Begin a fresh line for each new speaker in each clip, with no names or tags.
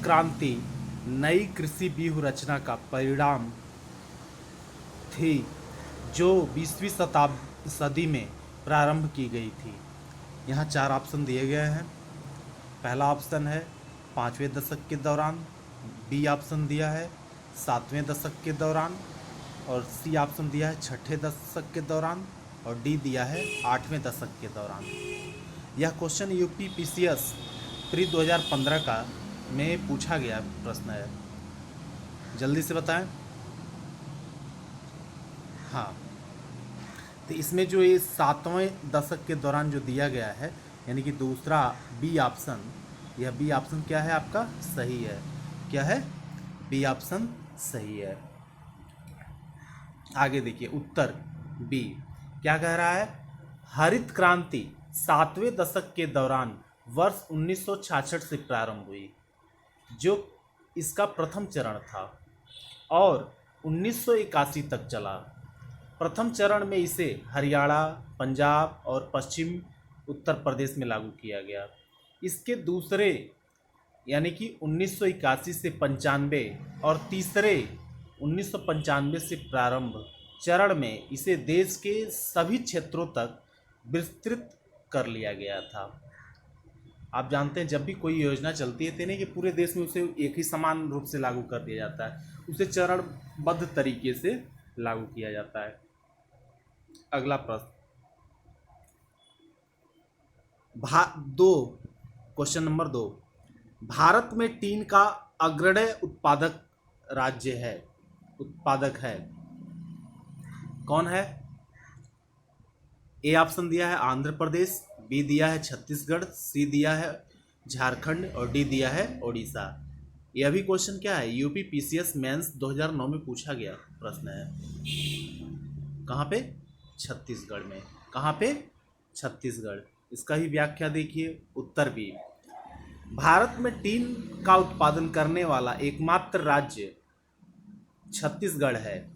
क्रांति नई कृषि व्यूह रचना का परिणाम थी जो 20वीं सदी में प्रारंभ की गई थी। यहाँ 4 ऑप्शन दिए गए हैं। पहला ऑप्शन है 5वें दशक के दौरान, बी ऑप्शन दिया है 7वें दशक के दौरान, और सी ऑप्शन दिया है 6ठे दशक के दौरान, और डी दिया है 8वें दशक के दौरान। यह क्वेश्चन यूपी पीसीएस प्री 2015 का में पूछा गया प्रश्न है। जल्दी से बताएं। हाँ, तो इसमें जो ये 7वें दशक के दौरान जो दिया गया है, यानी कि दूसरा बी ऑप्शन, यह बी ऑप्शन क्या है आपका? सही है। क्या है? बी ऑप्शन सही है। आगे देखिए उत्तर बी क्या कह रहा है। हरित क्रांति 7वें दशक के दौरान वर्ष 1966 से प्रारंभ हुई, जो इसका प्रथम चरण था और 1981 तक चला। प्रथम चरण में इसे हरियाणा, पंजाब और पश्चिम उत्तर प्रदेश में लागू किया गया। इसके दूसरे यानी कि 1981 से 95 और तीसरे 1995 से प्रारंभ चरण में इसे देश के सभी क्षेत्रों तक विस्तृत कर लिया गया था। आप जानते हैं जब भी कोई योजना चलती है तो नहीं कि पूरे देश में उसे एक ही समान रूप से लागू कर दिया जाता है, उसे चरणबद्ध तरीके से लागू किया जाता है। अगला प्रश्न क्वेश्चन नंबर 2। भारत में टीन का अग्रणी उत्पादक है कौन है? ए ऑप्शन दिया है आंध्र प्रदेश, बी दिया है छत्तीसगढ़, सी दिया है झारखंड और डी दिया है ओडिशा। यह भी क्वेश्चन क्या है? यूपी पीसीएस मेंस 2009 में पूछा गया प्रश्न है। कहाँ पे? छत्तीसगढ़ में। कहाँ पे? छत्तीसगढ़। इसका ही व्याख्या देखिए। उत्तर बी भारत में टीन का उत्पादन करने वाला एकमात्र राज्य छत्तीसगढ़ है।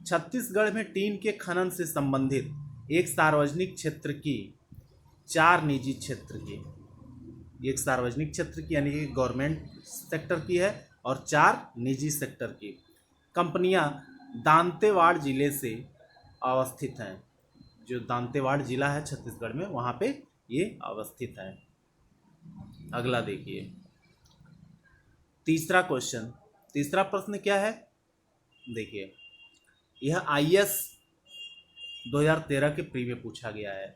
छत्तीसगढ़ में टीन के खनन से संबंधित एक सार्वजनिक क्षेत्र की 4 निजी क्षेत्र की, एक सार्वजनिक क्षेत्र की यानी कि गवर्नमेंट सेक्टर की है और 4 निजी सेक्टर की कंपनियां दांतेवाड़ जिले से अवस्थित हैं। जो दांतेवाड़ जिला है छत्तीसगढ़ में, वहाँ पे ये अवस्थित है। अगला देखिए तीसरा प्रश्न क्या है? देखिए यह आईएएस 2013 के प्री में पूछा गया है।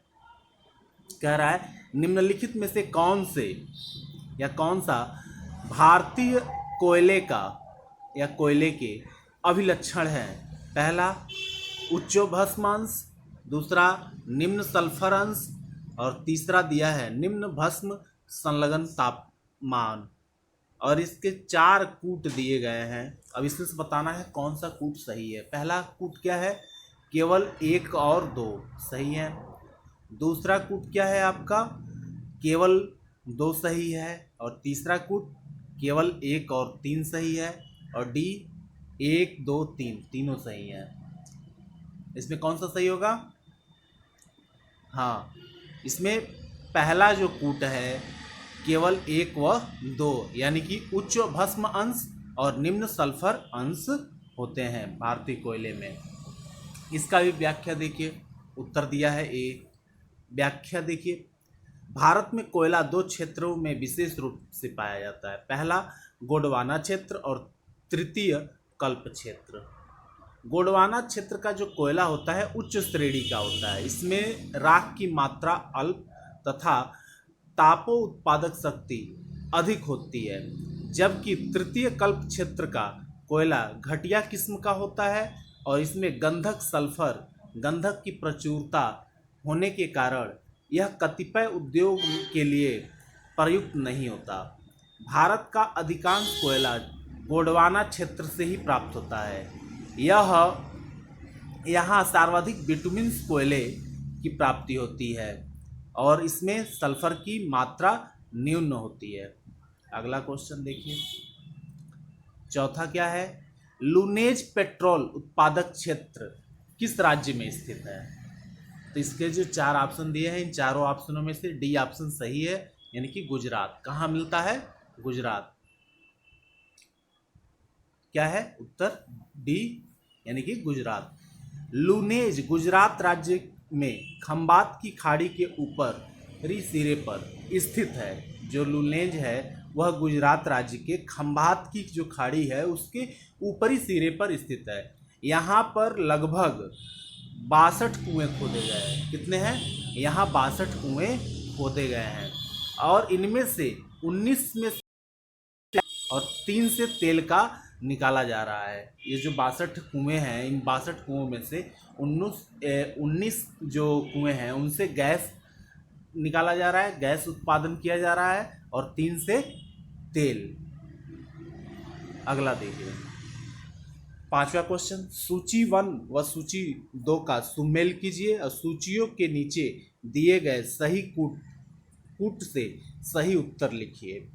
कह रहा है निम्नलिखित में से कौन सा भारतीय कोयले के अभिलक्षण है? पहला उच्चोभस्म अंश, दूसरा निम्न सल्फर अंश और तीसरा दिया है निम्न भस्म संलग्न तापमान। और इसके 4 कूट दिए गए हैं। अब इसमें से बताना है कौन सा कूट सही है। पहला कूट क्या है? केवल 1 और 2 सही है। दूसरा कूट क्या है आपका? केवल 2 सही है। और तीसरा कूट केवल 1 और 3 सही है। और डी 1 2 3 तीनों सही है। इसमें कौन सा सही होगा? हाँ, इसमें पहला जो कूट है केवल 1 व 2 यानी कि उच्च भस्म अंश और निम्न सल्फर अंश होते हैं भारतीय कोयले में। इसका भी व्याख्या देखिए। उत्तर दिया है ए। व्याख्या देखिए भारत में कोयला 2 क्षेत्रों में विशेष रूप से पाया जाता है। पहला गोंडवाना क्षेत्र और तृतीय कल्प क्षेत्र। गोंडवाना क्षेत्र का जो कोयला होता है उच्च श्रेणी का होता है। इसमें राख की मात्रा अल्प तथा तापो उत्पादक शक्ति अधिक होती है, जबकि तृतीय कल्प क्षेत्र का कोयला घटिया किस्म का होता है और इसमें गंधक की प्रचुरता होने के कारण यह कतिपय उद्योग के लिए प्रयुक्त नहीं होता। भारत का अधिकांश कोयला गोंडवाना क्षेत्र से ही प्राप्त होता है। यहाँ सर्वाधिक बिटुमिन कोयले की प्राप्ति होती है और इसमें सल्फर की मात्रा न्यून होती है। अगला क्वेश्चन देखिए चौथा क्या है? लूनेज पेट्रोल उत्पादक क्षेत्र किस राज्य में स्थित है? तो इसके जो 4 ऑप्शन दिए हैं, इन चारों ऑप्शनों में से डी ऑप्शन सही है, यानी कि गुजरात। कहाँ मिलता है? गुजरात। क्या है उत्तर डी यानी कि गुजरात। लुनेज गुजरात राज्य में खंबात की खाड़ी के ऊपरी सिरे पर स्थित है। जो लुनेज है वह गुजरात राज्य के खंबात की जो खाड़ी है उसके ऊपरी सिरे पर स्थित है। यहाँ पर लगभग 62 कुएं खोदे गए हैं। कितने हैं यहाँ 62 कुएं खोदे गए हैं और इनमें से 19 में और 3 से तेल का निकाला जा रहा है। ये जो 62 कुएं हैं इन 62 कुओं में से 19 जो कुएं हैं उनसे गैस निकाला जा रहा है, गैस उत्पादन किया जा रहा है और 3 से तेल। अगला देखिए 5वां क्वेश्चन, सूची 1 व सूची 2 का सुमेल कीजिए और सूचियों के नीचे दिए गए सही कूट से सही उत्तर लिखिए।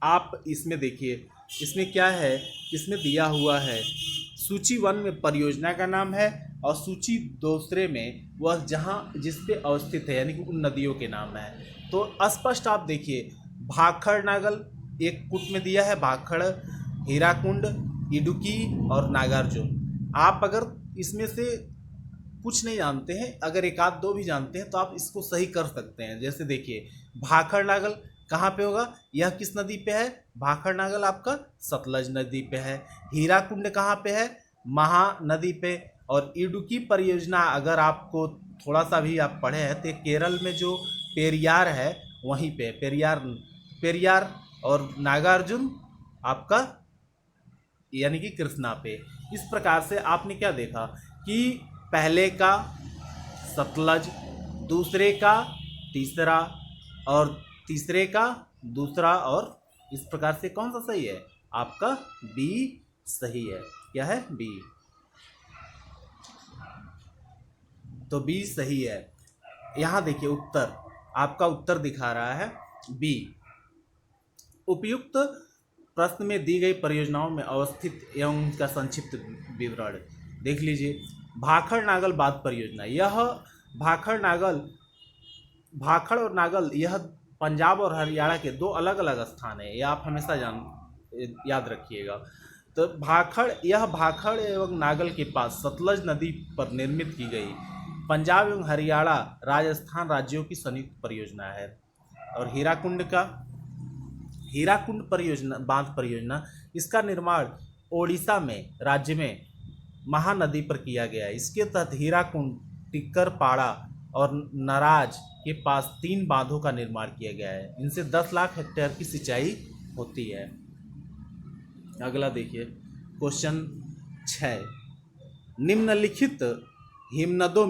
आप इसमें देखिए इसमें क्या है, इसमें दिया हुआ है सूची 1 में परियोजना का नाम है और सूची दूसरे में वह जहाँ जिस पे अवस्थित है यानी कि उन नदियों के नाम है। तो स्पष्ट आप देखिए भाखड़ नागल एक कूट में दिया है, भाखड़, हीराकुंड, इडुक्की और नागार्जुन। आप अगर इसमें से कुछ नहीं जानते हैं, अगर एक आध दो भी जानते हैं तो आप इसको सही कर सकते हैं। जैसे देखिए भाखड़ नागल कहाँ पे होगा, यह किस नदी पे है, भाखड़ नागल आपका सतलज नदी पे है। हीराकुंड कहाँ पे है, महानदी पे। और इडुक्की परियोजना अगर आपको थोड़ा सा भी आप पढ़े हैं तो केरल में जो पेरियार है वहीं पे पेरियार और नागार्जुन आपका यानी कि कृष्णा पे। इस प्रकार से आपने क्या देखा कि पहले का सतलज, दूसरे का तीसरा और तीसरे का दूसरा, और इस प्रकार से कौन सा सही है, आपका बी सही है। क्या है, बी। तो बी सही है। यहाँ देखिए उत्तर, आपका उत्तर दिखा रहा है बी। उपयुक्त प्रश्न में दी गई परियोजनाओं में अवस्थित एवं उनका संक्षिप्त विवरण देख लीजिए। भाखड़ नागल बांध परियोजना, यह भाखड़ और नागल यह पंजाब और हरियाणा के 2 अलग अलग स्थान है, यह आप हमेशा याद रखिएगा। तो यह भाखड़ एवं नागल के पास सतलज नदी पर निर्मित की गई पंजाब एवं हरियाणा राजस्थान राज्यों की संयुक्त परियोजना है। और हीराकुंड परियोजना बांध परियोजना, इसका निर्माण ओडिशा में राज्य में महानदी पर किया गया है। इसके तहत हीराकुंड, टिक्करपाड़ा और नराज के पास 3 बांधों का निर्माण किया गया है। इनसे 10 लाख हेक्टेयर की सिंचाई होती है। अगला देखिए क्वेश्चन 6, निम्नलिखित हिमनदों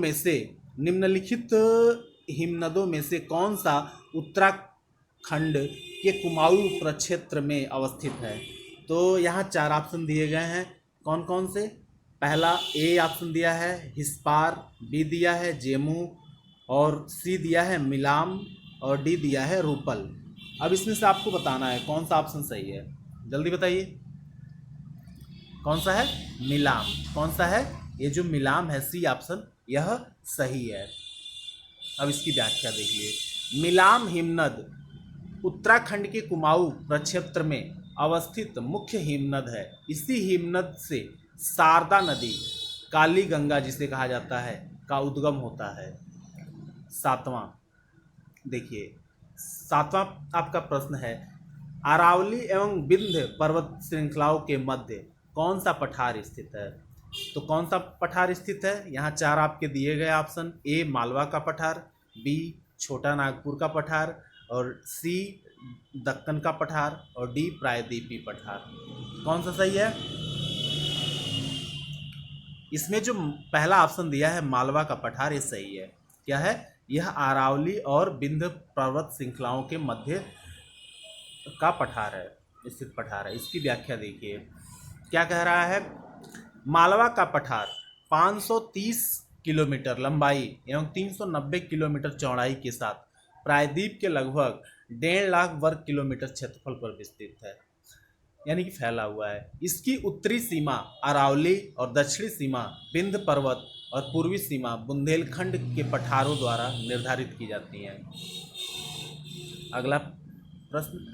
में से कौन सा उत्तराखंड के कुमाऊं प्रक्षेत्र में अवस्थित है। तो यहाँ 4 ऑप्शन दिए गए हैं, कौन कौन से। पहला ए ऑप्शन दिया है हिस्पार, बी दिया है जेमू और सी दिया है मिलाम और डी दिया है रूपल। अब इसमें से आपको बताना है कौन सा ऑप्शन सही है, जल्दी बताइए कौन सा है, मिलाम। कौन सा है, ये जो मिलाम है सी ऑप्शन यह सही है। अब इसकी व्याख्या देखिए। मिलाम हिमनद उत्तराखंड के कुमाऊं प्रक्षेत्र में अवस्थित मुख्य हिमनद है। इसी हिमनद से शारदा नदी, काली गंगा जिसे कहा जाता है, का उद्गम होता है। 7वां देखिए, 7वां आपका प्रश्न है, अरावली एवं विंध्य पर्वत श्रृंखलाओं के मध्य कौन सा पठार स्थित है। तो कौन सा पठार स्थित है, यहाँ 4 आपके दिए गए ऑप्शन, ए मालवा का पठार, बी छोटा नागपुर का पठार और सी दक्कन का पठार और डी प्रायद्वीपी पठार। कौन सा सही है, इसमें जो पहला ऑप्शन दिया है मालवा का पठार ये सही है। क्या है, यह अरावली और विंध्य पर्वत श्रृंखलाओं के मध्य का पठार है, स्थित पठार है। इसकी व्याख्या देखिए क्या कह रहा है। मालवा का पठार 530 किलोमीटर लंबाई एवं 390 किलोमीटर चौड़ाई के साथ प्रायद्वीप के लगभग 1.5 लाख वर्ग किलोमीटर क्षेत्रफल पर विस्तृत है, यानी कि फैला हुआ है। इसकी उत्तरी सीमा अरावली और दक्षिणी सीमा विंध्य पर्वत और पूर्वी सीमा बुंदेलखंड के पठारों द्वारा निर्धारित की जाती है। अगला प्रश्न,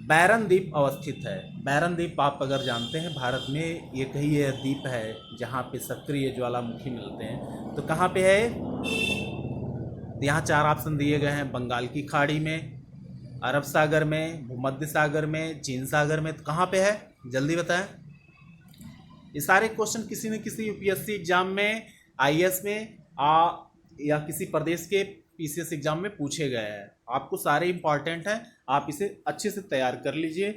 बैरन द्वीप अवस्थित है। बैरन द्वीप आप अगर जानते हैं भारत में ये कहीं यह द्वीप है जहाँ पे सक्रिय ज्वालामुखी मिलते हैं। तो कहाँ पे है? यहाँ 4 ऑप्शन दिए गए हैं, बंगाल की खाड़ी में, अरब सागर में, भूमध्य सागर में, चीन सागर में। तो कहाँ पे है? जल्दी बताएं। ये सारे क्वेश्चन किसी न किसी यूपीएससी एग्जाम में, आईएएस में या किसी प्रदेश के पीसीएस एग्जाम में पूछे गए हैं। आपको सारे इंपॉर्टेंट हैं, आप इसे अच्छे से तैयार कर लीजिए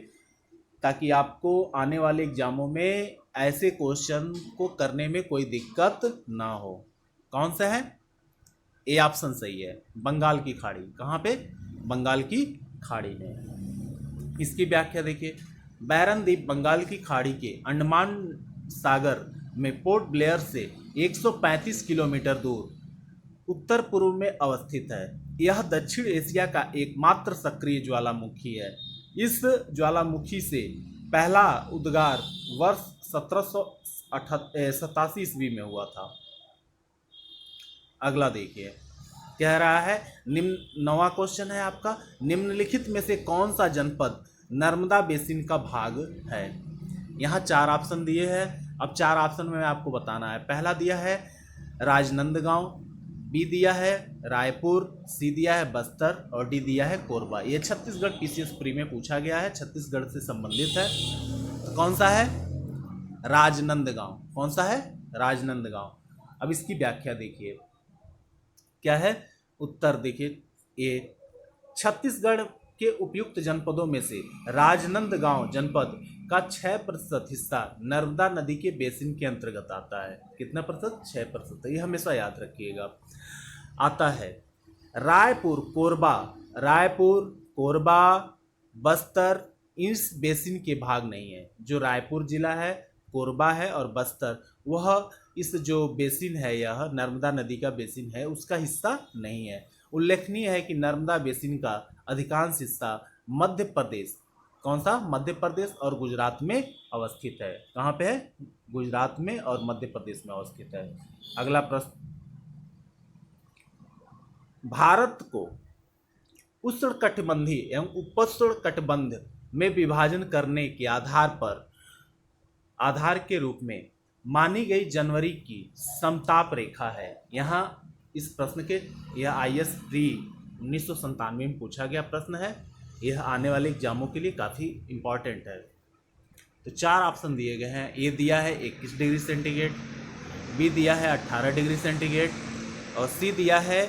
ताकि आपको आने वाले एग्जामों में ऐसे क्वेश्चन को करने में कोई दिक्कत ना हो। कौन सा है? ए ऑप्शन सही है, बंगाल की खाड़ी। कहाँ पे? बंगाल की खाड़ी में। इसकी व्याख्या देखिए, बैरन द्वीप बंगाल की खाड़ी के अंडमान सागर में पोर्ट ब्लेयर से 135 किलोमीटर दूर उत्तर पूर्व में अवस्थित है। यह दक्षिण एशिया का एकमात्र सक्रिय ज्वालामुखी है। इस ज्वालामुखी से पहला उद्गार वर्ष 1787 ईस्वी में हुआ था। अगला देखिए, कह रहा है निम्न, 9वां क्वेश्चन है आपका, निम्नलिखित में से कौन सा जनपद नर्मदा बेसिन का भाग है? यहाँ 4 ऑप्शन दिए हैं। अब 4 ऑप्शन में आपको बताना है। पहला दिया है राजनंदगांव, बी दिया है रायपुर, सी दिया है बस्तर और डी दिया है कोरबा। ये छत्तीसगढ़ पीसीएस प्री में पूछा गया है, छत्तीसगढ़ से संबंधित है। तो कौन सा है? राजनंदगांव। कौन सा है? राजनंदगांव। अब इसकी व्याख्या देखिए, क्या है उत्तर? देखिए, ये छत्तीसगढ़ के उपयुक्त जनपदों में से राजनंदगांव जनपद का 6% हिस्सा नर्मदा नदी के बेसिन के अंतर्गत आता है। कितना प्रतिशत? 6%। ये हमेशा याद रखिएगा। आता है रायपुर, कोरबा, बस्तर इस बेसिन के भाग नहीं है। जो रायपुर जिला है, कोरबा है और बस्तर, वह इस जो बेसिन है, यह नर्मदा नदी का बेसिन है, उसका हिस्सा नहीं है। उल्लेखनीय है कि नर्मदा बेसिन का अधिकांश हिस्सा मध्य प्रदेश, कौन सा? मध्य प्रदेश और गुजरात में अवस्थित है। कहाँ पे है? गुजरात में और मध्य प्रदेश में अवस्थित है। अगला प्रश्न, भारत को उष्णकटिबंधीय एवं उपोष्णकटिबंध में विभाजन करने के आधार के रूप में मानी गई जनवरी की समताप रेखा है। यहाँ इस प्रश्न के, यह आईएएस प्री 1997 में पूछा गया प्रश्न है। यह आने वाले एग्जामों के लिए काफ़ी इम्पॉर्टेंट है। तो 4 ऑप्शन दिए गए हैं। ए दिया है 21 डिग्री सेंटीग्रेड, बी दिया है 18 डिग्री सेंटीग्रेड और सी दिया है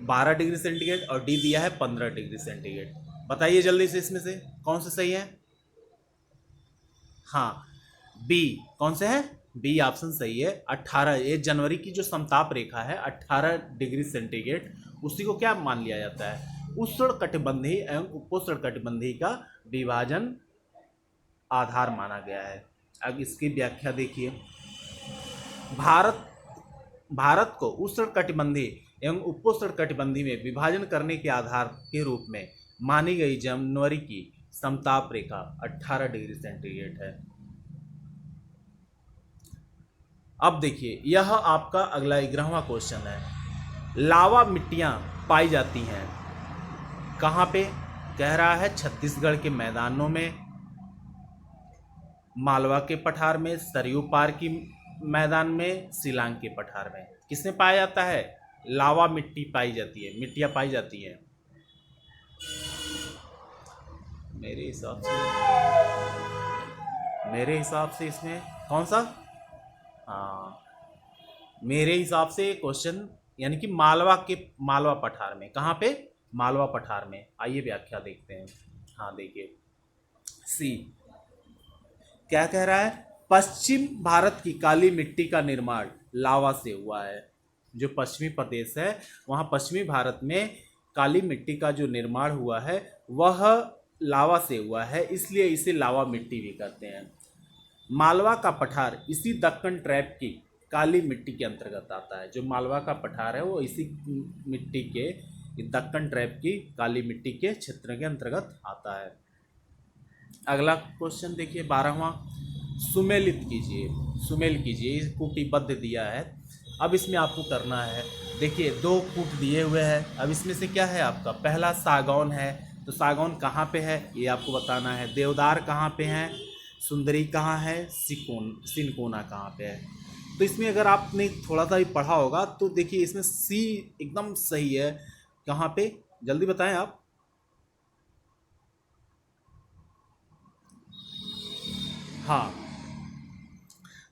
12 डिग्री सेंटीग्रेड और डी दिया है 15 डिग्री सेंटीग्रेड। बताइए जल्दी से इसमें से कौन सा सही है? हाँ, बी। कौन से है? बी ऑप्शन सही है। 18, ये जनवरी की जो समताप रेखा है 18 डिग्री सेंटीग्रेड, उसी को क्या मान लिया जाता है? उष्णकटिबंधीय एवं उपोष्णकटिबंधीय का विभाजन आधार माना गया है। अब इसकी व्याख्या देखिए, भारत को उष्णकटिबंधीय एवं उपोष्णकटिबंधीय में विभाजन करने के आधार के रूप में मानी गई जनवरी की समताप रेखा 18 डिग्री सेंटीग्रेड है। अब देखिए, यह आपका अगला 11वां क्वेश्चन है। लावा मिट्टियां पाई जाती हैं कहाँ पे? कह रहा है छत्तीसगढ़ के मैदानों में, मालवा के पठार में, सरयू पार की मैदान में, शिलांग के पठार में। किसमें पाया जाता है? लावा मिट्टी पाई जाती है, मिट्टियां पाई जाती हैं। मेरे हिसाब से इसमें कौन सा? हाँ, मेरे हिसाब से क्वेश्चन यानी कि मालवा पठार में। कहाँ पे? मालवा पठार में। आइए व्याख्या देखते हैं। हाँ देखिए, सी क्या कह रहा है? पश्चिम भारत की काली मिट्टी का निर्माण लावा से हुआ है। जो पश्चिमी प्रदेश है वहाँ पश्चिमी भारत में काली मिट्टी का जो निर्माण हुआ है वह लावा से हुआ है, इसलिए इसे लावा मिट्टी भी कहते हैं। मालवा का पठार इसी दक्कन ट्रैप की काली मिट्टी के अंतर्गत आता है। जो मालवा का पठार है वो इसी मिट्टी के, दक्कन ट्रैप की काली मिट्टी के क्षेत्र के अंतर्गत आता है। अगला क्वेश्चन देखिए 12वां, सुमेलित कीजिए। कूटीबद्ध दिया है। अब इसमें आपको करना है, देखिए 2 कूट दिए हुए हैं। अब इसमें से क्या है आपका? पहला सागौन है, तो सागौन कहाँ पे है ये आपको बताना है। देवदार कहाँ पे है, सुंदरी कहाँ है, सिनकोना कहाँ पे है। तो इसमें अगर आपने थोड़ा सा भी पढ़ा होगा तो देखिए इसमें सी एकदम सही है। कहाँ पे, जल्दी बताएं आप। हाँ,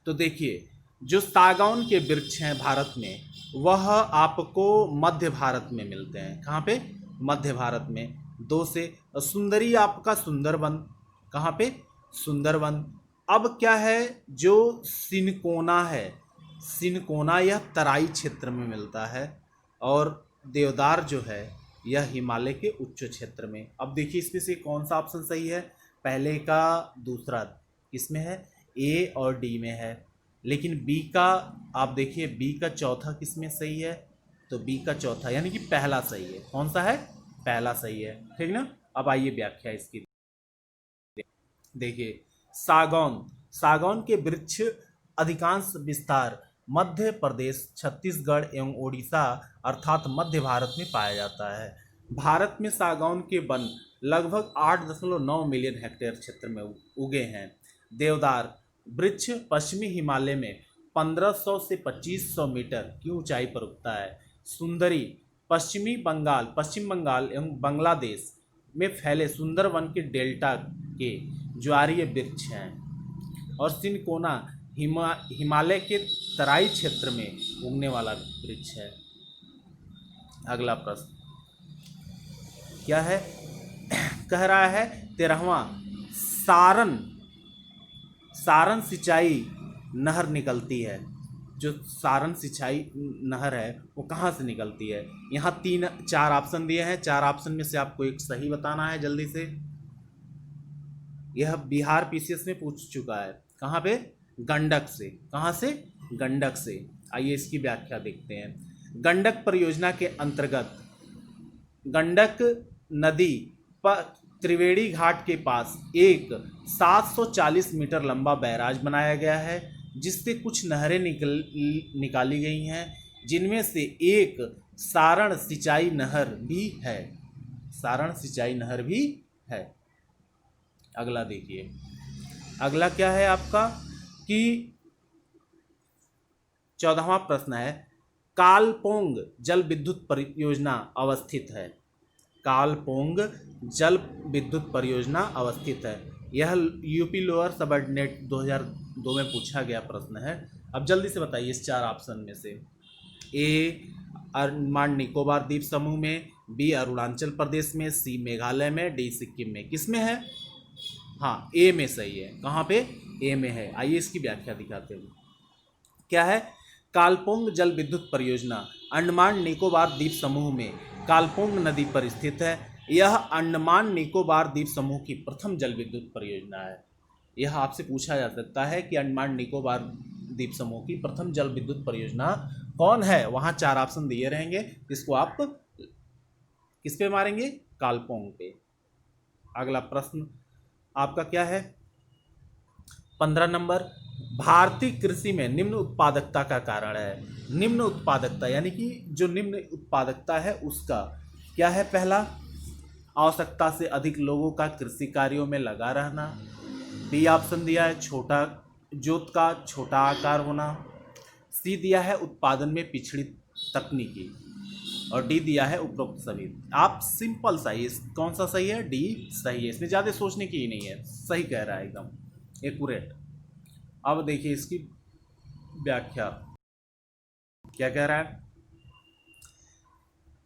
तो देखिए जो सागौन के वृक्ष हैं भारत में, वह आपको मध्य भारत में मिलते हैं। कहाँ पे, मध्य भारत में। दो से सुंदरी आपका सुंदरवन, कहाँ पे, सुंदरवन। अब क्या है, जो सिनकोना है, सिनकोना यह तराई क्षेत्र में मिलता है, और देवदार जो है यह हिमालय के उच्च क्षेत्र में। अब देखिए इसमें से कौन सा ऑप्शन सही है, पहले का दूसरा किसमें है, ए और डी में है। लेकिन बी का आप देखिए, बी का चौथा किसमें सही है, तो बी का चौथा यानी कि पहला सही है। कौन सा है, पहला सही है, ठीक ना। अब आइए व्याख्या इसकी देखिए। सागौन, सागौन के वृक्ष अधिकांश विस्तार मध्य प्रदेश, छत्तीसगढ़ एवं ओडिशा अर्थात मध्य भारत में पाया जाता है। भारत में सागौन के वन लगभग 8.9 मिलियन हेक्टेयर क्षेत्र में उगे हैं। देवदार वृक्ष पश्चिमी हिमालय में 1500 से 2500 मीटर की ऊंचाई पर उगता है। सुंदरी पश्चिम बंगाल एवं बांग्लादेश में फैले सुंदरवन के डेल्टा के ज्वारीय वृक्ष हैं। और सिनकोना हिमालय के तराई क्षेत्र में उगने वाला वृक्ष है। अगला प्रश्न क्या है, कह रहा है 13वां, सारण सिंचाई नहर निकलती है। जो सारण सिंचाई नहर है वो कहाँ से निकलती है। यहाँ 4 ऑप्शन दिए हैं, 4 ऑप्शन में से आपको एक सही बताना है जल्दी से। यह बिहार पीसीएस में पूछ चुका है। कहाँ पे, गंडक से। कहाँ से, गंडक से। आइए इसकी व्याख्या देखते हैं। गंडक परियोजना के अंतर्गत गंडक नदी पर त्रिवेणी घाट के पास एक 740 मीटर लंबा बैराज बनाया गया है, जिससे कुछ नहरें निकाली गई हैं, जिनमें से एक सारण सिंचाई नहर भी है। सारण सिंचाई नहर भी है। अगला देखिए, अगला क्या है आपका कि 14वां प्रश्न है, कालपोंग जल विद्युत परियोजना अवस्थित है। कालपोंग जल विद्युत परियोजना अवस्थित है। यह यूपी लोअर सबऑर्डिनेट 2002 में पूछा गया प्रश्न है। अब जल्दी से बताइए इस 4 ऑप्शन में से। ए अंडमान निकोबार द्वीप समूह में, बी अरुणाचल प्रदेश में, सी मेघालय में, डी सिक्किम में। किस में है, हाँ ए में सही है। कहाँ पे, ए में है। आइए इसकी व्याख्या दिखाते हैं। क्या है, कालपोंग जल विद्युत परियोजना अंडमान निकोबार द्वीप समूह में कालपोंग नदी पर स्थित है। यह अंडमान निकोबार द्वीप समूह की प्रथम जल विद्युत परियोजना है। यह आपसे पूछा जा सकता है कि अंडमान निकोबार द्वीप समूह की प्रथम जल विद्युत परियोजना कौन है। वहाँ 4 ऑप्शन दिए रहेंगे, इसको आप किस पे मारेंगे, कालपोंग पे। अगला प्रश्न आपका क्या है, 15 नंबर, भारतीय कृषि में निम्न उत्पादकता का कारण है। निम्न उत्पादकता यानी कि जो निम्न उत्पादकता है उसका क्या है। पहला, आवश्यकता से अधिक लोगों का कृषि कार्यों में लगा रहना। बी ऑप्शन दिया है छोटा जोत का छोटा आकार होना। सी दिया है उत्पादन में पिछड़ी तकनीकी। और डी दिया है उपरोक्त सभी। आप सिंपल सही, कौन सा सही है, डी सही है। इसमें ज़्यादा सोचने की ही नहीं है, सही कह रहा है, एकदम एक्यूरेट। अब देखिए इसकी व्याख्या क्या कह रहा है।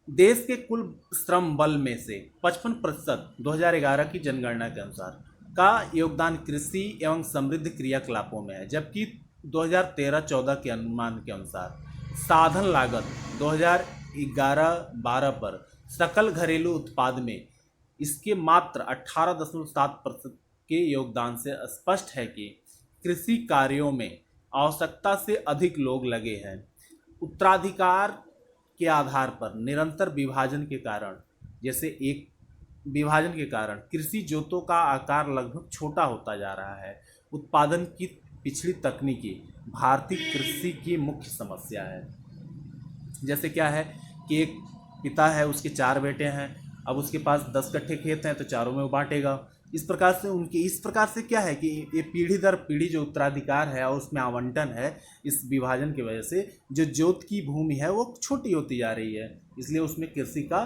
देश के कुल श्रम बल में से 55% 2011 की जनगणना के अनुसार का योगदान कृषि एवं समृद्ध क्रियाकलापों में है, जबकि 2013-14 के अनुमान के अनुसार साधन लागत 2011-12 पर सकल घरेलू उत्पाद में इसके मात्र 18.7% के योगदान से स्पष्ट है कि कृषि कार्यों में आवश्यकता से अधिक लोग लगे हैं। उत्तराधिकार के आधार पर निरंतर विभाजन के कारण, जैसे एक विभाजन के कारण कृषि जोतों का आकार लगभग छोटा होता जा रहा है। उत्पादन की पिछड़ी तकनीकी भारतीय कृषि की मुख्य समस्या है। जैसे क्या है कि एक पिता है, उसके 4 बेटे हैं। अब उसके पास 10 कट्ठे खेत हैं तो चारों में वो बांटेगा। इस प्रकार से क्या है कि ये पीढ़ी दर पीढ़ी जो उत्तराधिकार है और उसमें आवंटन है, इस विभाजन की वजह से जो जोत की भूमि है वो छोटी होती जा रही है, इसलिए उसमें कृषि का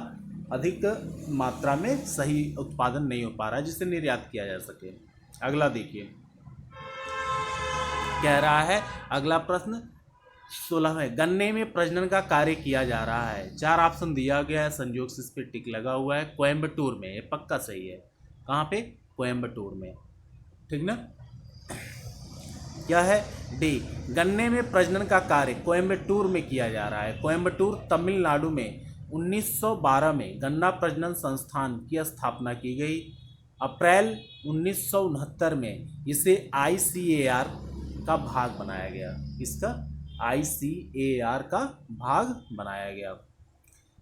अधिक मात्रा में सही उत्पादन नहीं हो पा रहा है जिससे निर्यात किया जा सके। अगला देखिए, कह रहा है अगला प्रश्न 16 है, गन्ने में प्रजनन का कार्य किया जा रहा है। 4 ऑप्शन दिया गया है, संयोग से इस पर टिक लगा हुआ है। कोयम्बटूर में, ये पक्का सही है। कहाँ पे? कोयम्बटूर में, ठीक ना। क्या है? डी, गन्ने में प्रजनन का कार्य कोयम्बटूर में किया जा रहा है। कोयम्बटूर तमिलनाडु में 1912 में गन्ना प्रजनन संस्थान की स्थापना की गई। अप्रैल 1969 में इसे ICAR का भाग बनाया गया। इसका ICAR का भाग बनाया गया।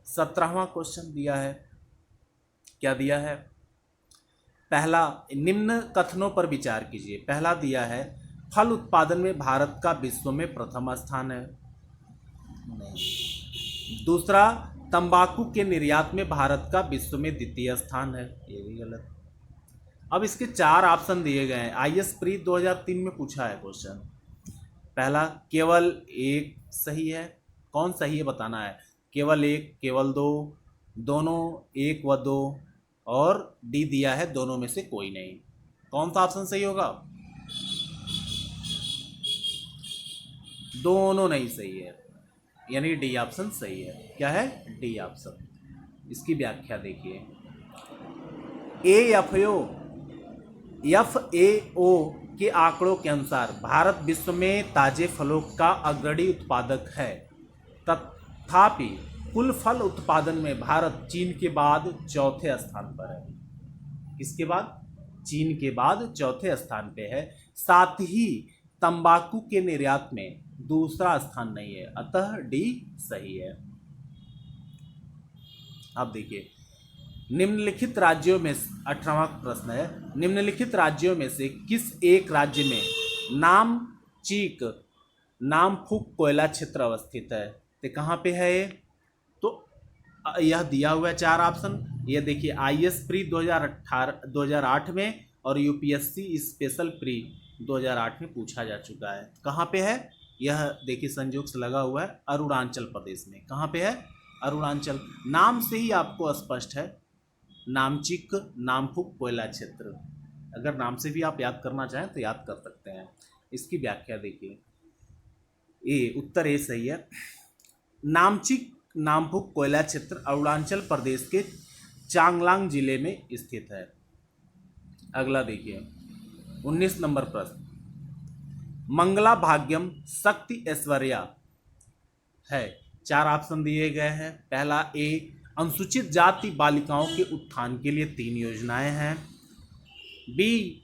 17वां क्वेश्चन दिया है, क्या दिया है? पहला, निम्न कथनों पर विचार कीजिए। पहला दिया है फल उत्पादन में भारत का विश्व में प्रथम स्थान है। नहीं। दूसरा, तंबाकू के निर्यात में भारत का विश्व में द्वितीय स्थान है। ये भी गलत। अब इसके 4 ऑप्शन दिए गए हैं। IS प्री 2003 में पूछा है क्वेश्चन। पहला, केवल एक सही है। कौन सही है बताना है। केवल एक, केवल दो, दोनों, एक व दो, और डी दिया है दोनों में से कोई नहीं। कौन सा ऑप्शन सही होगा? दोनों नहीं सही है, यानी डी ऑप्शन सही है। क्या है? D option. इसकी व्याख्या देखिए, FAO के आंकड़ों के अनुसार भारत विश्व में ताजे फलों का अग्रणी उत्पादक है। तथापि कुल फल उत्पादन में भारत चीन के बाद चौथे स्थान पर है। किसके बाद? चीन के बाद चौथे स्थान पे है। साथ ही तंबाकू के निर्यात में दूसरा स्थान नहीं है, अतः डी सही है। अब देखिए, निम्नलिखित राज्यों में 18वां प्रश्न है, निम्नलिखित राज्यों में से किस एक राज्य में नामफुक कोयला क्षेत्र अवस्थित है? तो कहाँ पे है ये? तो यह दिया हुआ है 4 ऑप्शन। ये देखिए, IS प्री 2008 में और UPSC स्पेशल प्री 2008 में पूछा जा चुका है। कहाँ पे है? यह देखिए संयोग से लगा हुआ है, अरुणाचल प्रदेश में। कहाँ पे है? अरुणाचल। नाम से ही आपको स्पष्ट है, नामचिक नामफुक कोयला क्षेत्र। अगर नाम से भी आप याद करना चाहें तो याद कर सकते हैं। इसकी व्याख्या देखिए, उत्तर ए सही है। नामचिक नामफुक कोयला क्षेत्र अरुणाचल प्रदेश के चांगलांग जिले में स्थित है। अगला देखिए, 19 नंबर प्रश्न, मंगला भाग्यम शक्ति ऐश्वर्या है। 4 ऑप्शन दिए गए हैं। पहला, ए, अनुसूचित जाति बालिकाओं के उत्थान के लिए 3 योजनाएं हैं। बी,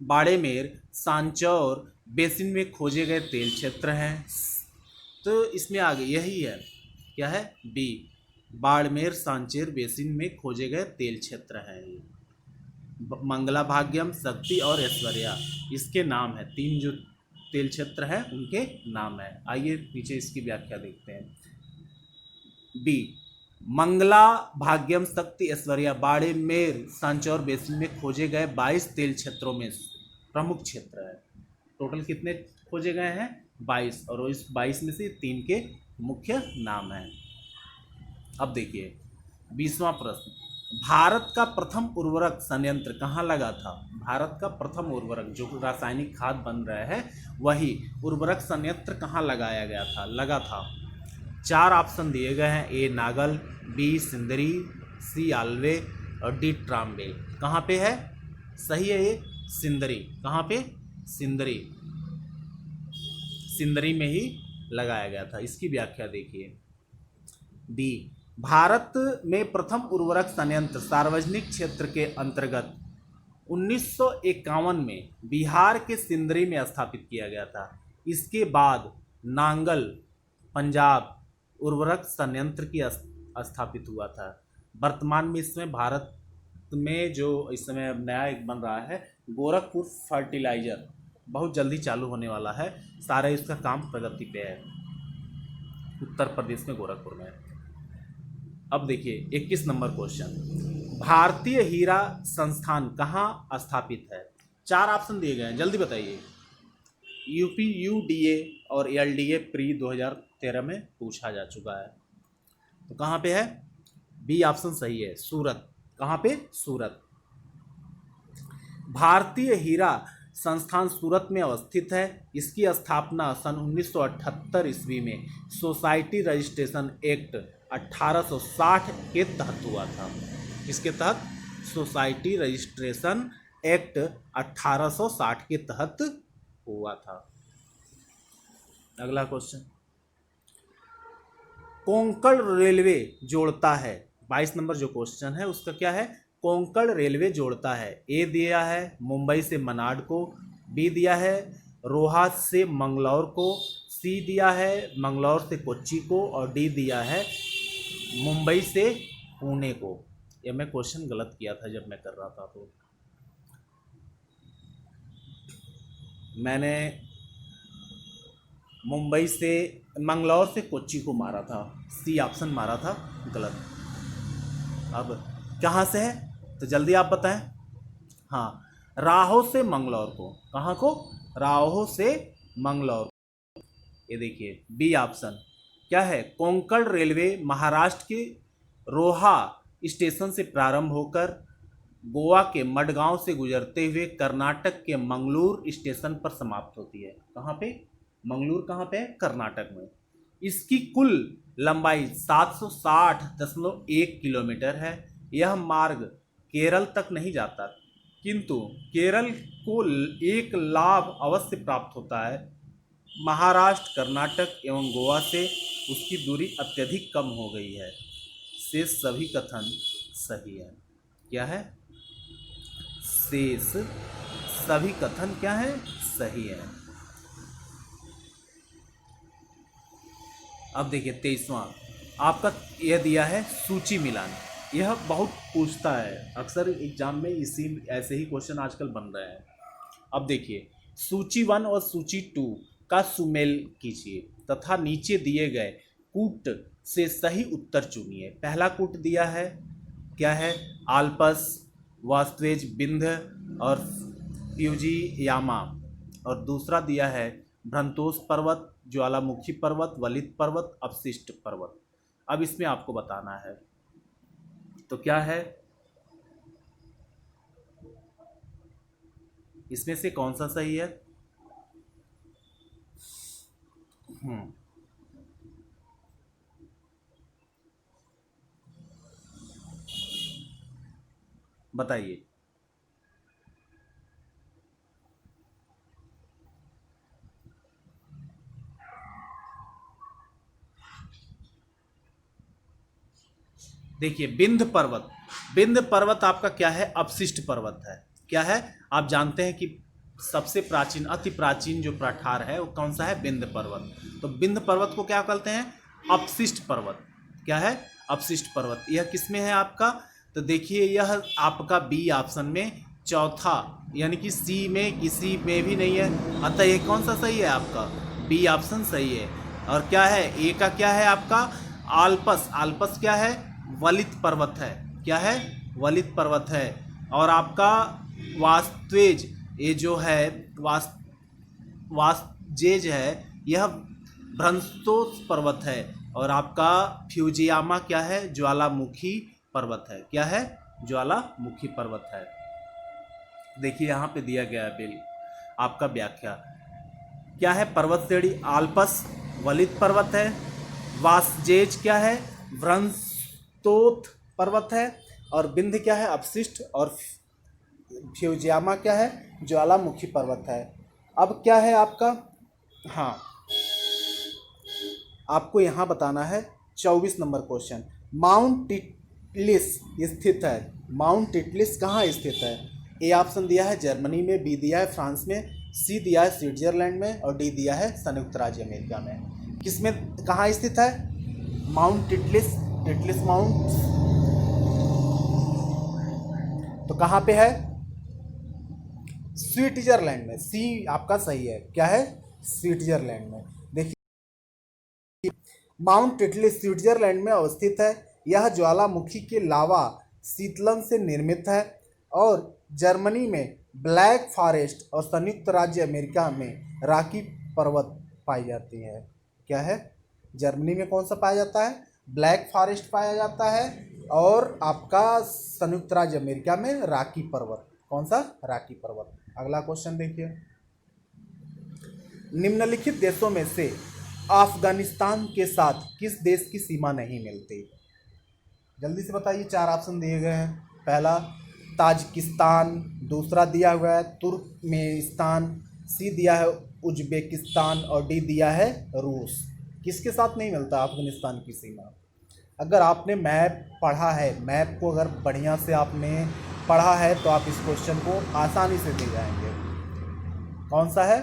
बाड़ेमेर सांचौर बेसिन में खोजे गए तेल क्षेत्र हैं। तो इसमें आगे यही है, क्या है? बी, बाड़मेर सांचौर बेसिन में खोजे गए तेल क्षेत्र हैं। मंगला भाग्यम, शक्ति और ऐश्वर्या इसके नाम है। 3 जो तेल क्षेत्र हैं उनके नाम है। आइए नीचे इसकी व्याख्या देखते हैं। बी, मंगला भाग्यम शक्ति ऐश्वर्या बाड़मेर सांचौर बेसिन में खोजे गए 22 तेल क्षेत्रों में प्रमुख क्षेत्र है। टोटल कितने खोजे गए हैं? 22, और इस 22 में से 3 के मुख्य नाम हैं। अब देखिए 20वां प्रश्न, भारत का प्रथम उर्वरक संयंत्र कहाँ लगा था? भारत का प्रथम उर्वरक जो रासायनिक खाद बन रहा है वही उर्वरक संयंत्र कहाँ लगा था? 4 ऑप्शन दिए गए हैं। ए, नागल, बी, सिंदरी, सी, आल्वे और डी, ट्राम्बे। कहाँ पे है? सही है ये सिंदरी। कहाँ पे? सिंदरी में ही लगाया गया था। इसकी व्याख्या देखिए। डी, भारत में प्रथम उर्वरक संयंत्र सार्वजनिक क्षेत्र के अंतर्गत 1951 में बिहार के सिंदरी में स्थापित किया गया था। इसके बाद नांगल पंजाब उर्वरक संयंत्र की स्थापित हुआ था। वर्तमान में इसमें भारत में जो इस समय नया एक बन रहा है गोरखपुर फर्टिलाइजर, बहुत जल्दी चालू होने वाला है। सारा इसका काम प्रगति पे है, उत्तर प्रदेश में गोरखपुर में। अब देखिए 21 नंबर क्वेश्चन, भारतीय हीरा संस्थान कहाँ स्थापित है? 4 ऑप्शन दिए गए हैं, जल्दी बताइए। यूपी, यूडीए और एलडीए प्री 2013 में पूछा जा चुका है। तो कहाँ पे है? बी ऑप्शन सही है, सूरत। कहाँ पे? सूरत। भारतीय हीरा संस्थान सूरत में अवस्थित है। इसकी स्थापना सन 1978 ईस्वी में सोसाइटी रजिस्ट्रेशन एक्ट 1860 के तहत हुआ था। किसके तहत? सोसाइटी रजिस्ट्रेशन एक्ट 1860 के तहत हुआ था। अगला क्वेश्चन, कोंकण रेलवे जोड़ता है, 22 नंबर जो क्वेश्चन है उसका क्या है? कोंकण रेलवे जोड़ता है। ए दिया है मुंबई से मनाड को, बी दिया है रोहा से मंगलौर को, सी दिया है मंगलौर से कोच्चि को, और डी दिया है मुंबई से पुणे को। ये मैं क्वेश्चन गलत किया था जब मैं कर रहा था, तो मैंने मुंबई से मंगलौर से कोच्चि को मारा था, सी ऑप्शन मारा था गलत। अब कहाँ से है तो जल्दी आप बताएं। हाँ, राहो से मंगलौर को। कहाँ को? राहो से मंगलौर। ये देखिए बी ऑप्शन क्या है? कोंकण रेलवे महाराष्ट्र के रोहा स्टेशन से प्रारंभ होकर गोवा के मडगांव से गुजरते हुए कर्नाटक के मंगलूर स्टेशन पर समाप्त होती है। कहाँ पे? मंगलूर कहाँ पे है? कर्नाटक में। इसकी कुल लंबाई 760.1 किलोमीटर है। यह मार्ग केरल तक नहीं जाता, किंतु केरल को एक लाभ अवश्य प्राप्त होता है। महाराष्ट्र, कर्नाटक एवं गोवा से उसकी दूरी अत्यधिक कम हो गई है। शेष सभी कथन सही है। क्या है? शेष सभी कथन क्या है? सही है। अब देखिए 23वां आपका यह दिया है सूची मिलान। यह बहुत पूछता है, अक्सर एग्जाम में इसी ऐसे ही क्वेश्चन आजकल बन रहे हैं। अब देखिए सूची 1 और सूची 2 का सुमेल कीजिए तथा नीचे दिए गए कूट से सही उत्तर चुनिए। पहला कूट दिया है क्या है? आल्पस, वास्तवेज, विंध्य और फ्यूजियामा। और दूसरा दिया है भ्रंतोस पर्वत, ज्वालामुखी पर्वत, वलित पर्वत, अपशिष्ट पर्वत। अब इसमें आपको बताना है तो क्या है, इसमें से कौन सा सही है? बताइए। देखिए विंध्य पर्वत आपका क्या है? अपशिष्ट पर्वत है। क्या है? आप जानते हैं कि सबसे प्राचीन, अति प्राचीन जो प्राठार है वो कौन सा है? विंध्य पर्वत। तो विंध्य पर्वत को क्या कहते हैं? अपशिष्ट पर्वत। क्या है? अपशिष्ट पर्वत। यह किस में है आपका? तो देखिए यह आपका बी ऑप्शन में चौथा, यानी कि सी में किसी में भी नहीं है। अतः ये कौन सा सही है आपका? बी ऑप्शन सही है। और क्या है? ए का क्या है आपका? आल्पस। आल्पस क्या है? वलित पर्वत है। क्या है? वलित पर्वत है। और आपका वास्तवेज, ये जो है वास्तजेज है, यह भ्रंतोस पर्वत है। और आपका फ्यूजियामा क्या है? ज्वालामुखी पर्वत है। क्या है? ज्वालामुखी पर्वत है। देखिए यहाँ पे दिया गया है बिल आपका व्याख्या क्या है? पर्वत श्रेणी आल्पस वलित पर्वत है, वासजेज क्या है? भ्रंतोस पर्वत है, और विंध्य क्या है? अपशिष्ट, और फ्यूजियामा क्या है? ज्वालामुखी पर्वत है। अब क्या है आपका? हाँ, आपको यहाँ बताना है 24 नंबर क्वेश्चन। माउंट टिटलिस स्थित है। माउंट टिटलिस कहाँ स्थित है? ए ऑप्शन दिया है जर्मनी में, बी दिया है फ्रांस में, सी दिया है स्विट्जरलैंड में, और डी दिया है संयुक्त राज्य अमेरिका में। किसमें, कहाँ स्थित है माउंट टिटलिस? टिटलिस माउंट तो कहाँ पे है? स्विट्जरलैंड में। सी आपका सही है। क्या है? स्विट्जरलैंड में। देखिए माउंट टिटलिस स्विट्जरलैंड में अवस्थित है। यह ज्वालामुखी के लावा शीतलन से निर्मित है। और जर्मनी में ब्लैक फॉरेस्ट और संयुक्त राज्य अमेरिका में रॉकी पर्वत पाई जाती है। क्या है? जर्मनी में कौन सा पाया जाता है? ब्लैक फॉरेस्ट पाया जाता है। और आपका संयुक्त राज्य अमेरिका में रॉकी पर्वत। कौन सा? रॉकी पर्वत। अगला क्वेश्चन देखिए, निम्नलिखित देशों में से अफगानिस्तान के साथ किस देश की सीमा नहीं मिलती? जल्दी से बताइए, 4 ऑप्शन दिए गए हैं। पहला ताजिकिस्तान, दूसरा दिया हुआ है तुर्कमेनिस्तान, सी दिया है उज्बेकिस्तान और डी दिया है रूस। किसके साथ नहीं मिलता अफगानिस्तान की सीमा? अगर आपने मैप पढ़ा है, मैप को अगर बढ़िया से आपने पढ़ा है तो आप इस क्वेश्चन को आसानी से दे जाएंगे। कौन सा है?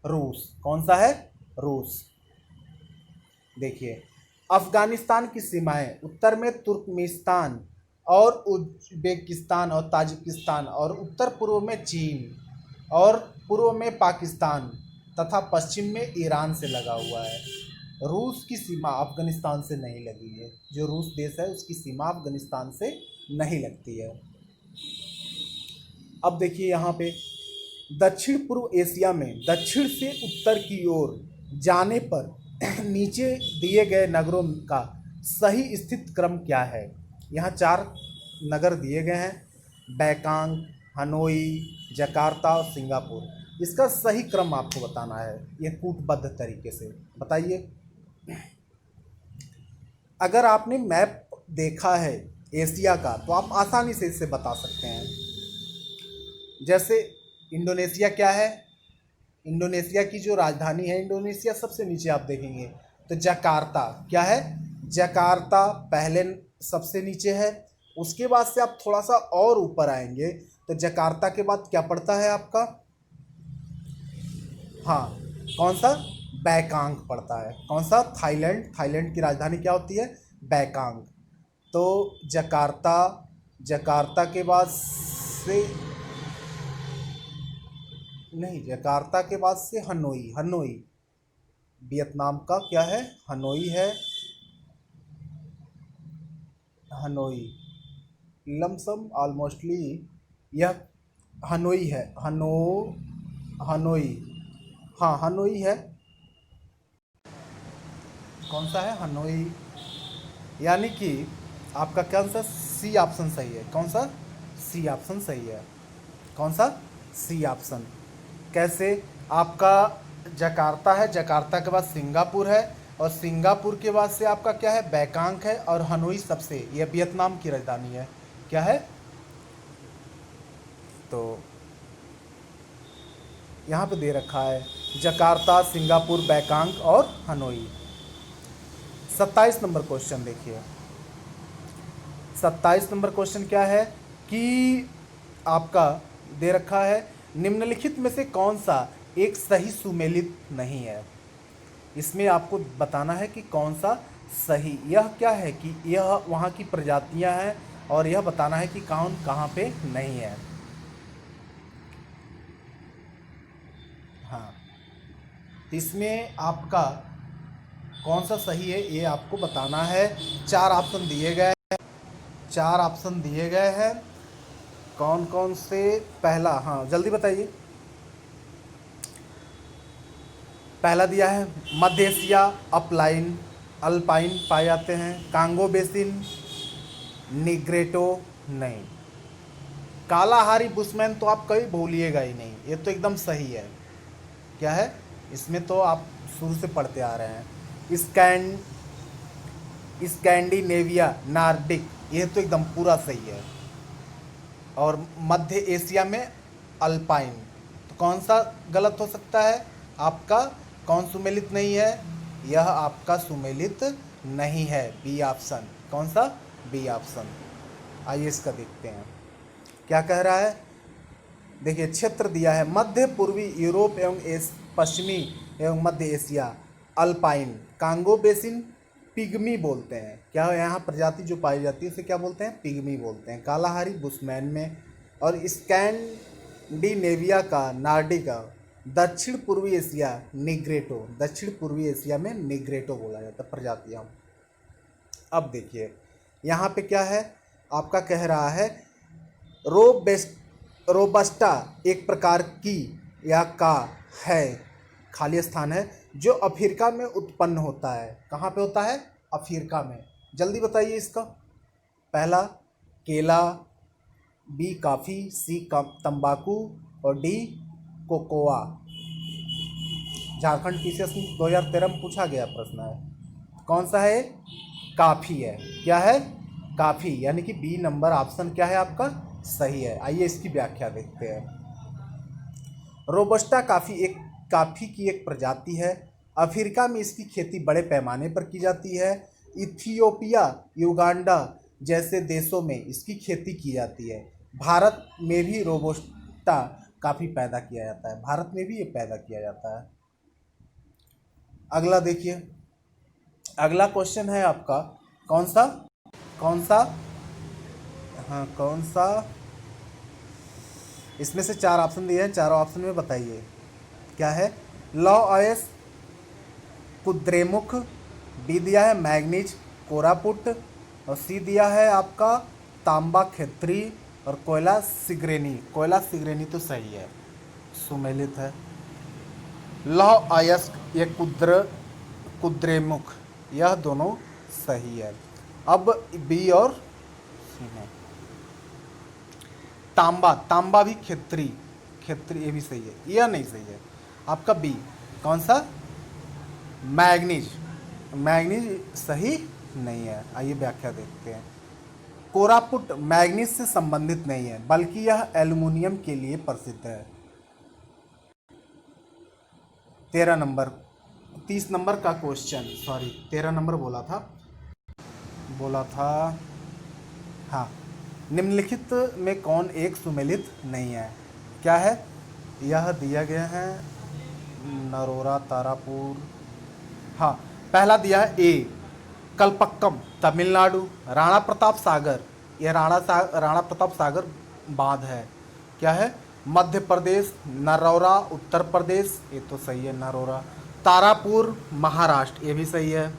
रूस। कौन सा है? रूस। देखिए, अफगानिस्तान की सीमाएं उत्तर में तुर्कमेनिस्तान और उज्बेकिस्तान और ताजिकिस्तान, और उत्तर पूर्व में चीन, और पूर्व में पाकिस्तान तथा पश्चिम में ईरान से लगा हुआ है। रूस की सीमा अफगानिस्तान से नहीं लगी है। जो रूस देश है उसकी सीमा अफगानिस्तान से नहीं लगती है। अब देखिए यहाँ पे दक्षिण पूर्व एशिया में दक्षिण से उत्तर की ओर जाने पर नीचे दिए गए नगरों का सही स्थित क्रम क्या है? यहाँ 4 नगर दिए गए हैं, बैंकॉक, हनोई, जकार्ता और सिंगापुर। इसका सही क्रम आपको बताना है, ये कूटबद्ध तरीके से बताइए। अगर आपने मैप देखा है एशिया का तो आप आसानी से इसे बता सकते हैं। जैसे इंडोनेशिया क्या है? इंडोनेशिया की जो राजधानी है, इंडोनेशिया सबसे नीचे आप देखेंगे तो जकार्ता। क्या है? जकार्ता पहले सबसे नीचे है। उसके बाद से आप थोड़ा सा और ऊपर आएंगे तो जकार्ता के बाद क्या पड़ता है आपका? हाँ, कौन सा? बैंकॉक पड़ता है। कौन सा? थाईलैंड। थाईलैंड की राजधानी क्या होती है? बैंकॉक। तो जकार्ता, जकार्ता के बाद से नहीं, जकार्ता के बाद से हनोई। हनोई वियतनाम का क्या है? हनोई है। हनोई लमसम ऑलमोस्टली यह हनोई है। हनोई, हाँ हनोई है। कौन सा है? हनोई। यानी कि आपका कौन सा? सी ऑप्शन सही है। कौन सा? सी ऑप्शन सही है। कौन सा? C option. कैसे? आपका जकार्ता है, जकार्ता के बाद सिंगापुर है, और सिंगापुर के बाद से आपका क्या है? बैंकॉक है, और हनोई सबसे, यह वियतनाम की राजधानी है। क्या है? तो यहाँ पे दे रखा है जकार्ता, सिंगापुर, बैंकॉक और हनोई। 27 नंबर क्वेश्चन देखिए। 27 नंबर क्वेश्चन क्या है कि आपका दे रखा है, निम्नलिखित में से कौन सा एक सही सुमेलित नहीं है? इसमें आपको बताना है कि कौन सा सही। यह क्या है कि यह वहाँ की प्रजातियां हैं, और यह बताना है कि कौन कहाँ पे नहीं है। हाँ, इसमें आपका कौन सा सही है ये आपको बताना है। 4 ऑप्शन दिए गए हैं। 4 ऑप्शन दिए गए हैं। कौन कौन से? पहला, हाँ जल्दी बताइए। पहला दिया है मध्य एशिया अल्पाइन पाए जाते हैं। कांगो बेसिन, निग्रेटो नहीं। कालाहारी बुशमैन तो आप कभी भूलिएगा ही नहीं, ये तो एकदम सही है। क्या है? इसमें तो आप शुरू से पढ़ते आ रहे हैं। स्कैंडिनेविया नार्डिक, ये तो एकदम पूरा सही है। और मध्य एशिया में अल्पाइन, तो कौन सा गलत हो सकता है आपका? कौन सुमेलित नहीं है? यह आपका सुमेलित नहीं है, बी ऑप्शन। कौन सा? B option. आइए इसका देखते हैं क्या कह रहा है। देखिए, क्षेत्र दिया है मध्य पूर्वी यूरोप एवं पश्चिमी एवं मध्य Asia, Alpine, Congo basin, pygmy बोलते हैं। क्या है? यहाँ प्रजाति जो पाई जाती है उसे क्या बोलते हैं? पिग्मी बोलते हैं। कालाहारी बुशमैन में। और स्कैंडिनेविया का नार्डिका, दक्षिण पूर्वी एशिया निग्रेटो, दक्षिण पूर्वी एशिया में निग्रेटो बोला जाता है प्रजातियाँ। अब देखिए यहाँ पे क्या है, आपका कह रहा है रोबस्टा एक प्रकार की या का है, खाली स्थान है, जो अफ्रीका में उत्पन्न होता है। कहाँ पे होता है? अफ्रीका में। जल्दी बताइए इसका। पहला केला, बी कॉफ़ी, सी तंबाकू और डी कोकोआ। झारखंड पीसीएस 2013 में पूछा गया प्रश्न है। कौन सा है? काफ़ी है। क्या है? काफ़ी, यानी कि बी नंबर ऑप्शन क्या है आपका? सही है। आइए इसकी व्याख्या देखते हैं। रोबस्टा काफ़ी की एक प्रजाति है। अफ्रीका में इसकी खेती बड़े पैमाने पर की जाती है। इथियोपिया, युगांडा जैसे देशों में इसकी खेती की जाती है। भारत में भी रोबस्टा काफ़ी पैदा किया जाता है। भारत में भी ये पैदा किया जाता है। अगला देखिए, अगला क्वेश्चन है आपका कौन सा हाँ कौन सा, इसमें से 4 ऑप्शन दिए हैं, चारों ऑप्शन में बताइए क्या है। लॉयस कुद्रेमुख, बी दिया है मैग्नीज कोरापुट, और सी दिया है आपका तांबा खेत्री, और कोयला सिगरेनी तो सही है, सुमेलित है। लॉयस ये कुद्रेमुख, यह दोनों सही है। अब बी और सी में तांबा भी खेत्री ये भी सही है, यह नहीं सही है आपका बी। कौन सा? मैग्नीज सही नहीं है। आइए व्याख्या देखते हैं। कोरापुट मैग्नीज से संबंधित नहीं है, बल्कि यह एल्युमिनियम के लिए प्रसिद्ध है। 30 नंबर का क्वेश्चन, 13 नंबर बोला था हाँ। निम्नलिखित में कौन एक सुमेलित नहीं है? क्या है? यह दिया गया है नरोरा, तारापुर। हाँ, पहला दिया है ए कलपक्कम तमिलनाडु, राणा प्रताप सागर, यह राणा प्रताप सागर बांध है। क्या है? मध्य प्रदेश। नरोरा उत्तर प्रदेश, ये तो सही है नरोरा। तारापुर महाराष्ट्र, ये भी सही है।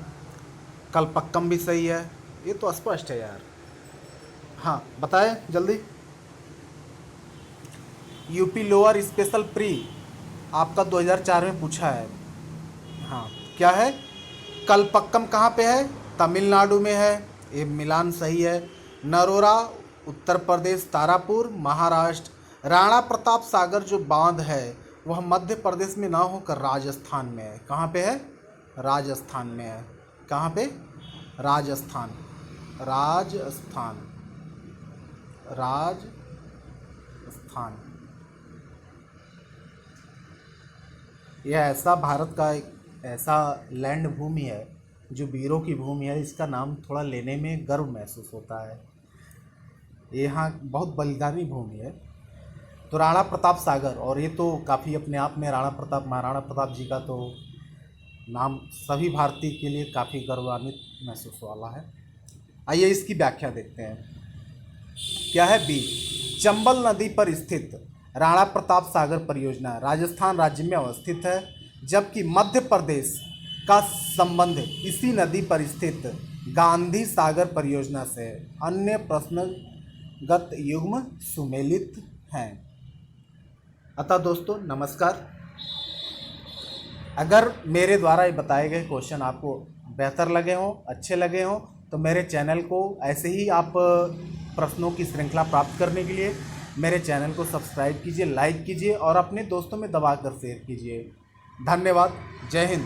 कलपक्कम भी सही है, ये तो स्पष्ट है यार। हाँ बताएं जल्दी। यूपी लोअर स्पेशल प्री आपका 2004 में पूछा है। हाँ क्या है? कलपक्कम कहाँ पे है? तमिलनाडु में है, ये मिलान सही है। नरोरा उत्तर प्रदेश, तारापुर महाराष्ट्र। राणा प्रताप सागर जो बांध है वह मध्य प्रदेश में ना होकर राजस्थान में है। कहाँ पे है? राजस्थान में है। कहाँ पे? राजस्थान। यह ऐसा भारत का एक ऐसा लैंड भूमि है जो वीरों की भूमि है। इसका नाम थोड़ा लेने में गर्व महसूस होता है। यहाँ बहुत बलिदानी भूमि है। तो राणा प्रताप सागर, और ये तो काफ़ी अपने आप में महाराणा प्रताप जी का तो नाम सभी भारतीय के लिए काफ़ी गौरवान्वित महसूस वाला है। आइए इसकी व्याख्या देखते हैं। क्या है? बी चंबल नदी पर स्थित राणा प्रताप सागर परियोजना राजस्थान राज्य में अवस्थित है, जबकि मध्य प्रदेश का संबंध इसी नदी पर स्थित गांधी सागर परियोजना से अन्य प्रश्नगत युग्म सुमेलित हैं। अतः दोस्तों नमस्कार। अगर मेरे द्वारा ये बताए गए क्वेश्चन आपको बेहतर लगे हों, अच्छे लगे हों, तो मेरे चैनल को ऐसे ही आप प्रश्नों की श्रृंखला प्राप्त करने के लिए मेरे चैनल को सब्सक्राइब कीजिए, लाइक कीजिए और अपने दोस्तों में दबाकर शेयर कीजिए। धन्यवाद। जय हिंद।